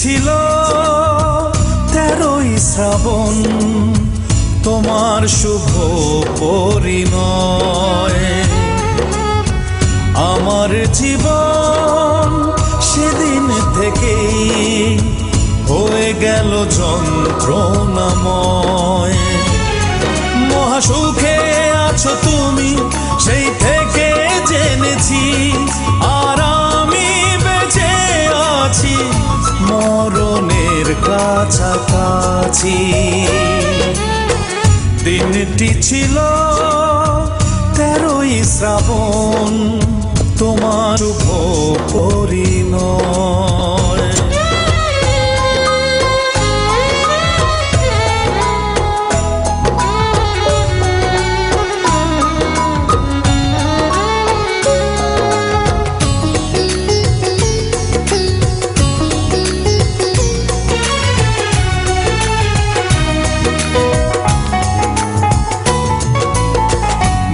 ছিল 13ই শ্রাবণ, তোমার শুভ পরিণয়। আমার জীবন সেদিন থেকেই হয়ে গেল যন্ত্রণাময়। মহাসুখে আছো তুমি সেই থেকে জেনেছি, আর আমি বেঁচে আছি মরণের কাছাকাছি। দিনটি ছিল 13ই শ্রাবণ, তোমার শুভ পরিণয়।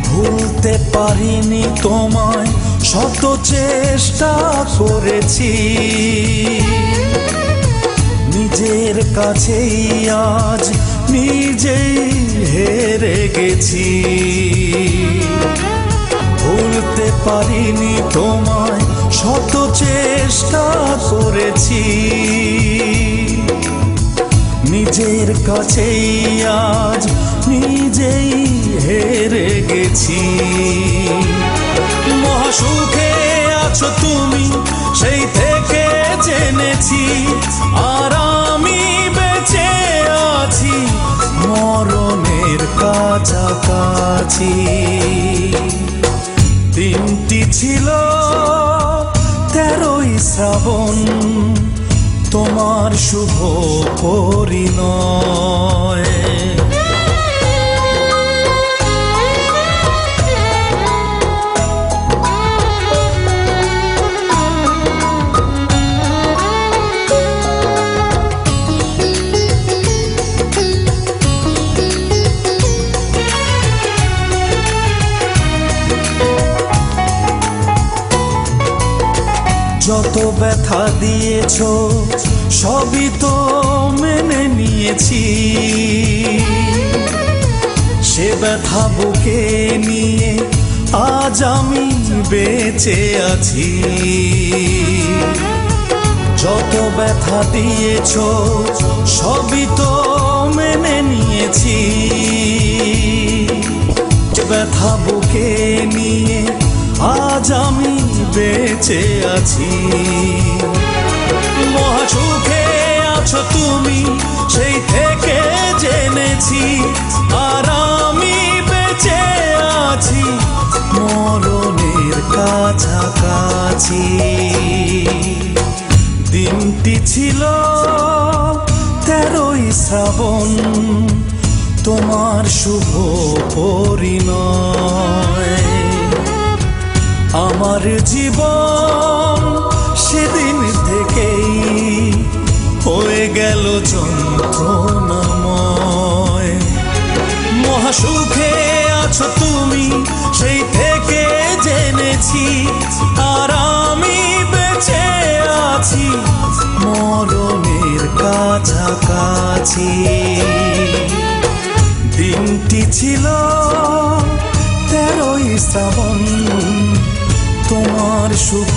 ভুলতে পারিনি তোমায়, শত চেষ্টা করেছি, নিজের কাছেই আজ নিজেই হেরে গেছি। ভুলতে পারিনি তোমায়, শত চেষ্টা করেছি, নিজের কাছেই আজ নিজেই হেরে গেছি। মহাসুখে আছো তুমি সেই থেকে জেনেছি, আর আমি বেঁচে আছি মরণের কাছাকাছি। দিনটি ছিল 13ই শ্রাবণ, তোমার শুভ পরিণয়। যত ব্যথা দিয়েছ সবই তো মেনে নিয়েছি, সে ব্যথা বুকে নিয়ে আজ আমি বেঁচে আছি। যত ব্যথা দিয়েছ সবই তো মেনে নিয়েছি, ব্যথা বুকে নিয়ে আজ আমি বেঁচে আছি। মহাসুখে আছো তুমি সেই থেকে জেনেছি, আর আমি বেঁচে আছি মরণের কাছাকাছি। দিনটি ছিল 13ই শ্রাবণ, তোমার শুভ পরিণয়। আমার জীবন সেদিন থেকেই হয়ে গেল যন্ত্রণাময়। মহাসুখে আছো তুমি সেই থেকে জেনেছি, আর আমি বেঁচে আছি মরণের কাছাকাছি। দিনটি ছিল 13ই শ্রাবণ, তোমার শুভ